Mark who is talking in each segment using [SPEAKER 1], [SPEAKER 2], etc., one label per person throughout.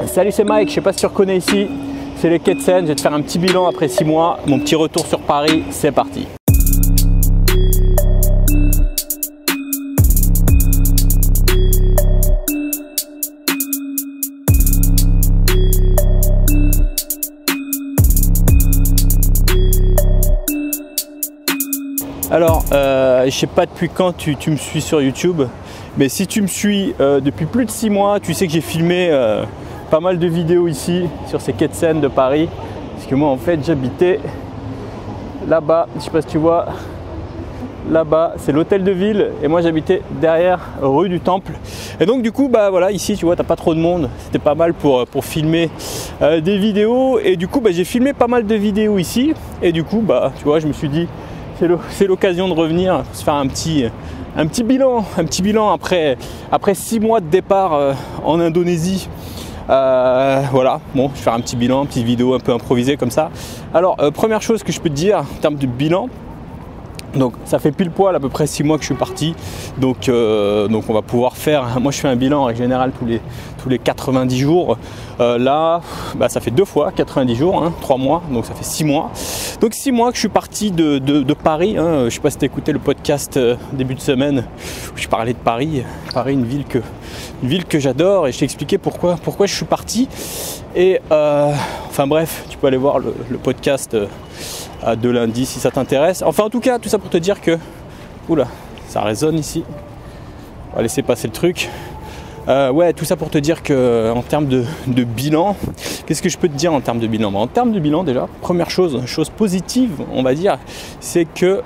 [SPEAKER 1] Salut, c'est Mike, je sais pas si tu reconnais ici, c'est les quais de Seine. Je vais te faire un petit bilan après 6 mois, mon petit retour sur Paris, c'est parti. Alors, je sais pas depuis quand tu me suis sur YouTube, mais si tu me suis depuis plus de 6 mois, tu sais que j'ai filmé pas mal de vidéos ici sur ces quais de Seine de Paris. Parce que moi en fait j'habitais là-bas, je sais pas si tu vois, là-bas c'est l'hôtel de ville et moi j'habitais derrière rue du Temple. Et donc du coup bah voilà, ici tu vois t'as pas trop de monde, c'était pas mal pour filmer des vidéos. Et du coup bah, j'ai filmé pas mal de vidéos ici et du coup bah tu vois je me suis dit c'est l'occasion de revenir, se faire un petit bilan après 6 mois de départ en Indonésie. Voilà, bon, je vais faire un petit bilan, une petite vidéo un peu improvisée comme ça. Alors, première chose que je peux te dire en termes de bilan, donc ça fait pile poil à peu près 6 mois que je suis parti. Donc on va pouvoir faire, moi je fais un bilan en règle générale tous les 90 jours. Là, bah, ça fait 2 fois 90 jours, hein, 3 mois, donc ça fait 6 mois. Donc 6 mois que je suis parti de Paris. Hein. Je ne sais pas si tu as écouté le podcast début de semaine où je parlais de Paris. Paris, une ville que j'adore et je t'ai expliqué pourquoi je suis parti. Et enfin bref, tu peux aller voir le podcast de lundi si ça t'intéresse. Enfin en tout cas, tout ça pour te dire que... Oula, ça résonne ici. On va laisser passer le truc. Ouais, tout ça pour te dire que en termes de bilan, qu'est-ce que je peux te dire en termes de bilan? En termes de bilan déjà, première chose positive, on va dire, c'est que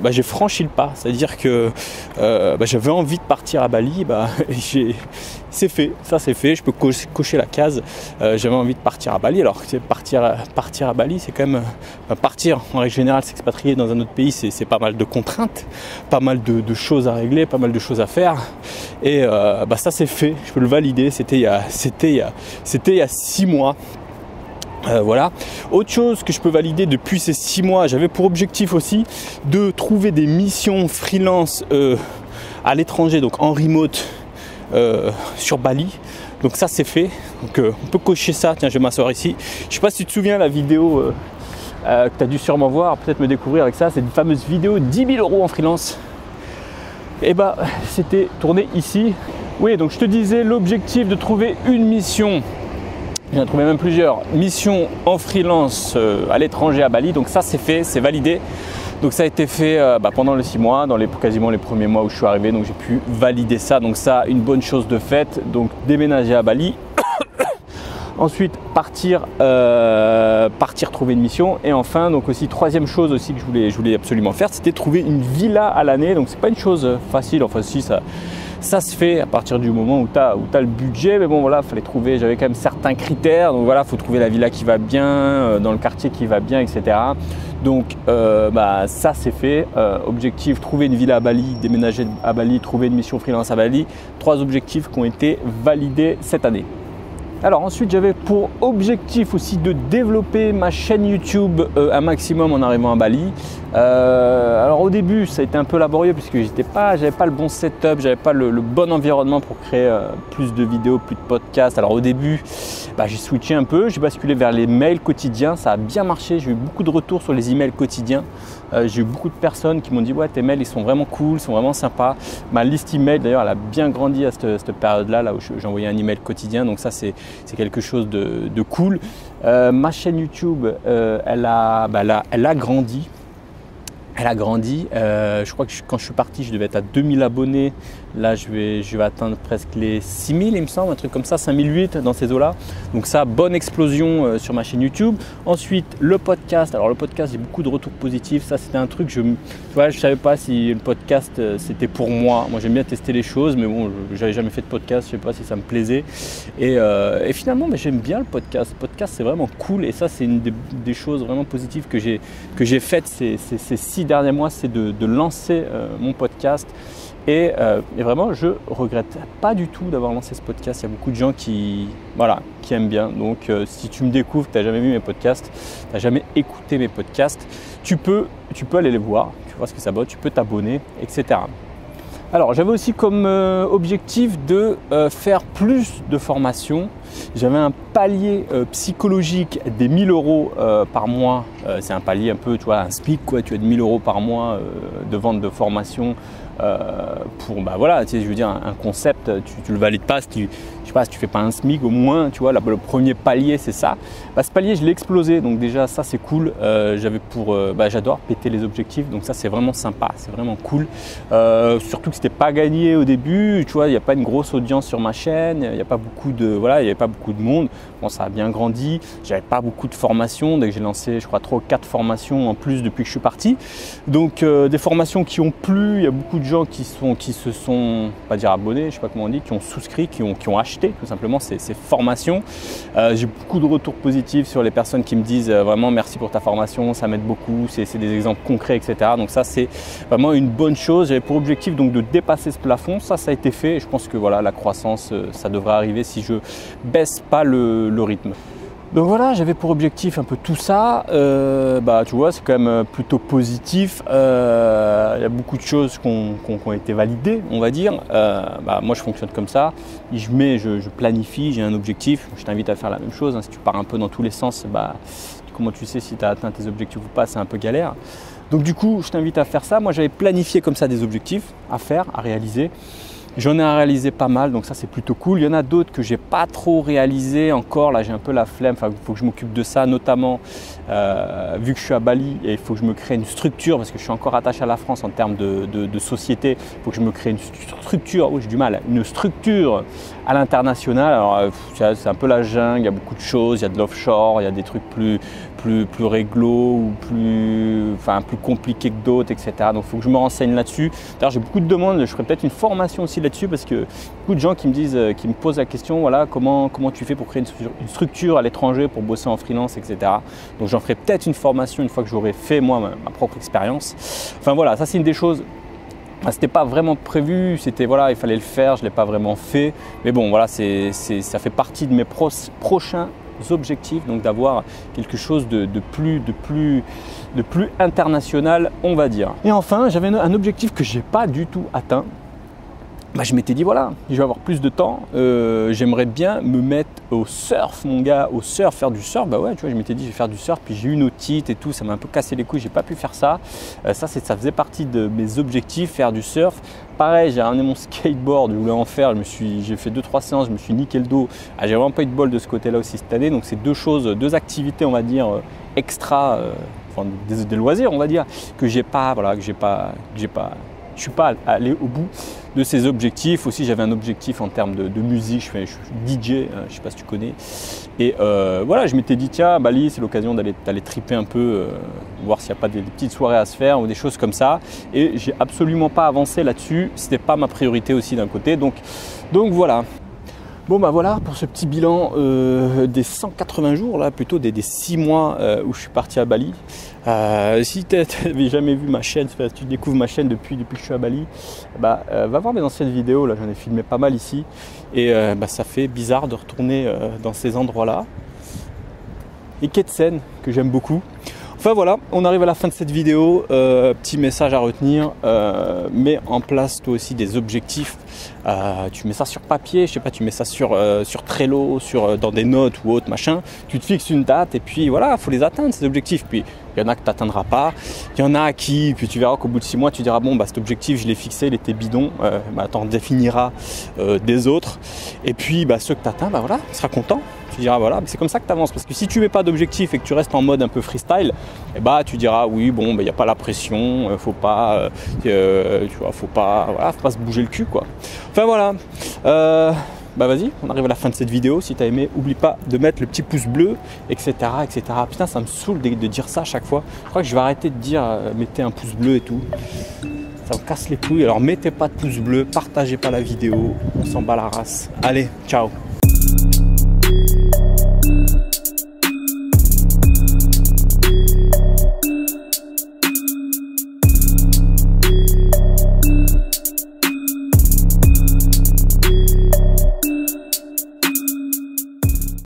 [SPEAKER 1] bah, j'ai franchi le pas. C'est-à-dire que bah, j'avais envie de partir à Bali, bah, c'est fait, ça c'est fait, je peux cocher la case. J'avais envie de partir à Bali. Alors partir à Bali, c'est quand même partir en règle générale, s'expatrier dans un autre pays, c'est pas mal de contraintes, pas mal de choses à régler, pas mal de choses à faire. Et bah, ça c'est fait, je peux le valider. C'était il y a 6 mois. Voilà. Autre chose que je peux valider depuis ces 6 mois, j'avais pour objectif aussi de trouver des missions freelance à l'étranger, donc en remote sur Bali. Donc ça c'est fait. Donc on peut cocher ça. Tiens, je vais m'asseoir ici. Je sais pas si tu te souviens la vidéo que tu as dû sûrement voir, peut-être me découvrir avec ça. C'est une fameuse vidéo 10 000 € en freelance. Et bah c'était tourné ici. Oui, donc je te disais l'objectif de trouver une mission. J'en ai trouvé même plusieurs missions en freelance à l'étranger à Bali. Donc ça c'est fait, c'est validé. Donc ça a été fait pendant les 6 mois, dans quasiment les premiers mois où je suis arrivé. Donc j'ai pu valider ça. Donc ça, une bonne chose de faite. Donc déménager à Bali. Ensuite partir trouver une mission. Et enfin donc aussi troisième chose aussi que je voulais absolument faire, c'était trouver une villa à l'année. Donc c'est pas une chose facile. Enfin si ça se fait à partir du moment où tu as le budget, mais bon voilà, fallait trouver, j'avais quand même certains critères, donc voilà, faut trouver la villa qui va bien, dans le quartier qui va bien, etc. Donc bah, ça c'est fait. Objectif, trouver une villa à Bali, déménager à Bali, trouver une mission freelance à Bali. 3 objectifs qui ont été validés cette année. Alors ensuite j'avais pour objectif aussi de développer ma chaîne YouTube un maximum en arrivant à Bali. Alors au début ça a été un peu laborieux puisque j'avais pas le bon setup, j'avais pas le bon environnement pour créer plus de vidéos, plus de podcasts. Alors au début j'ai switché un peu, j'ai basculé vers les mails quotidiens, ça a bien marché, j'ai eu beaucoup de retours sur les emails quotidiens. J'ai eu beaucoup de personnes qui m'ont dit ouais tes mails ils sont vraiment cool, ils sont vraiment sympas. Ma liste email d'ailleurs elle a bien grandi à cette période-là, là où j'envoyais un email quotidien, donc ça c'est quelque chose de cool. Ma chaîne YouTube elle a grandi. Elle a grandi. Je crois que quand je suis parti, je devais être à 2000 abonnés. Là, je vais atteindre presque les 6000, il me semble, un truc comme ça, 5008 dans ces eaux-là. Donc ça, bonne explosion sur ma chaîne YouTube. Ensuite, le podcast. Alors le podcast, j'ai beaucoup de retours positifs. Ça, c'était un truc, je savais pas si le podcast, c'était pour moi. Moi, j'aime bien tester les choses, mais bon, j'avais jamais fait de podcast. Je sais pas si ça me plaisait. Et finalement, j'aime bien le podcast. Le podcast, c'est vraiment cool. Et ça, c'est une des choses vraiment positives que j'ai faites ces 6 derniers mois, c'est de lancer mon podcast. Et vraiment, je regrette pas du tout d'avoir lancé ce podcast. Il y a beaucoup de gens qui aiment bien. Donc, si tu me découvres, tu n'as jamais vu mes podcasts, tu n'as jamais écouté mes podcasts, tu peux aller les voir, tu vois ce que ça vaut, tu peux t'abonner, etc. Alors j'avais aussi comme objectif de faire plus de formations. J'avais un palier psychologique des 1 000 euros par mois. C'est un palier un peu, tu vois, un SMIC quoi. Tu as de 1 000 euros par mois de vente de formation pour, bah voilà, tu sais, je veux dire, un concept, tu le valides pas, je sais pas, si tu fais pas un SMIC au moins, tu vois, le premier palier c'est ça. Bah, ce palier je l'ai explosé, donc déjà ça c'est cool. J'adore péter les objectifs, donc ça c'est vraiment sympa, c'est vraiment cool. Surtout que c'était pas gagné au début, tu vois, il n'y a pas une grosse audience sur ma chaîne, il n'y a pas beaucoup de, voilà, il n'y avait pas beaucoup de monde. Bon, ça a bien grandi, j'avais pas beaucoup de formations, dès que j'ai lancé je crois 3 ou 4 formations en plus depuis que je suis parti. Donc des formations qui ont plu, il y a beaucoup de gens qui se sont, pas dire abonnés, je sais pas comment on dit, qui ont souscrit, qui ont acheté tout simplement ces formations. J'ai beaucoup de retours positifs sur les personnes qui me disent vraiment merci pour ta formation, ça m'aide beaucoup, c'est des exemples concrets, etc. Donc ça c'est vraiment une bonne chose. J'avais pour objectif donc de dépasser ce plafond, ça a été fait et je pense que voilà, la croissance ça devrait arriver si je baisse pas le rythme. Donc voilà, j'avais pour objectif un peu tout ça. Tu vois, c'est quand même plutôt positif. Il y a beaucoup de choses qui ont été validées, on va dire. Moi, je fonctionne comme ça. Je planifie, j'ai un objectif. Je t'invite à faire la même chose. Hein. Si tu pars un peu dans tous les sens, comment tu sais si tu as atteint tes objectifs ou pas, c'est un peu galère. Donc du coup, je t'invite à faire ça. Moi, j'avais planifié comme ça des objectifs à faire, à réaliser. J'en ai réalisé pas mal, donc ça c'est plutôt cool. Il y en a d'autres que j'ai pas trop réalisé encore. Là j'ai un peu la flemme, il faut que je m'occupe de ça, notamment vu que je suis à Bali et il faut que je me crée une structure parce que je suis encore attaché à la France en termes de société. Il faut que je me crée une structure, j'ai du mal, une structure à l'international. Alors c'est un peu la jungle, il y a beaucoup de choses, il y a de l'offshore, il y a des trucs plus réglo ou plus compliqués que d'autres, etc. Donc il faut que je me renseigne là-dessus. D'ailleurs j'ai beaucoup de demandes, je ferai peut-être une formation aussi là-dessus parce que beaucoup de gens qui me disent, qui me posent la question, voilà, comment tu fais pour créer une structure à l'étranger pour bosser en freelance, etc. Donc j'en ferai peut-être une formation une fois que j'aurai fait moi ma propre expérience. Enfin voilà, ça c'est une des choses. C'était pas vraiment prévu, c'était voilà, il fallait le faire, je l'ai pas vraiment fait. Mais bon voilà, ça fait partie de mes prochains objectifs, donc d'avoir quelque chose de plus international, on va dire. Et enfin, j'avais un objectif que j'ai pas du tout atteint. Je m'étais dit voilà, je vais avoir plus de temps, j'aimerais bien me mettre au surf mon gars, au surf, faire du surf. Ouais, tu vois, je m'étais dit je vais faire du surf, puis j'ai eu une otite et tout, ça m'a un peu cassé les couilles, j'ai pas pu faire ça. Ça faisait partie de mes objectifs, faire du surf. Pareil, j'ai ramené mon skateboard, je voulais en faire, j'ai fait 2-3 séances, je me suis niqué le dos. J'ai vraiment pas eu de bol de ce côté-là aussi cette année, donc c'est deux activités on va dire extra, des loisirs on va dire, que je suis pas allé au bout de ces objectifs. Aussi j'avais un objectif en termes de musique, je suis DJ, je sais pas si tu connais. Et voilà, je m'étais dit tiens, Bali c'est l'occasion d'aller triper un peu, voir s'il n'y a pas des petites soirées à se faire ou des choses comme ça. Et j'ai absolument pas avancé là-dessus, c'était pas ma priorité aussi d'un côté. Donc voilà. Bon voilà pour ce petit bilan des 180 jours, là plutôt des 6 mois où je suis parti à Bali. Si tu n'avais jamais vu ma chaîne, si tu découvres ma chaîne depuis que je suis à Bali, va voir mes anciennes vidéos, là j'en ai filmé pas mal ici. Et ça fait bizarre de retourner dans ces endroits-là. Et Ketsen, que j'aime beaucoup. Enfin voilà, on arrive à la fin de cette vidéo. Petit message à retenir, mets en place toi aussi des objectifs. Tu mets ça sur papier, je sais pas, tu mets ça sur Trello, dans des notes ou autre machin. Tu te fixes une date et puis voilà, il faut les atteindre ces objectifs. Puis il y en a que tu n'atteindras pas, il y en a puis tu verras qu'au bout de 6 mois tu diras bon cet objectif je l'ai fixé, il était bidon, t'en définiras des autres. Et puis ceux que tu atteins, voilà, tu seras content. Tu diras voilà, c'est comme ça que tu avances. Parce que si tu mets pas d'objectif et que tu restes en mode un peu freestyle, tu diras oui bon il n'y a pas la pression, faut pas faut pas se bouger le cul quoi. Enfin voilà. Vas-y, on arrive à la fin de cette vidéo. Si tu as aimé, oublie pas de mettre le petit pouce bleu, etc. Putain, ça me saoule de dire ça à chaque fois. Je crois que je vais arrêter de dire mettez un pouce bleu et tout. Ça me casse les couilles. Alors mettez pas de pouce bleu, partagez pas la vidéo. On s'en bat la race. Allez, ciao.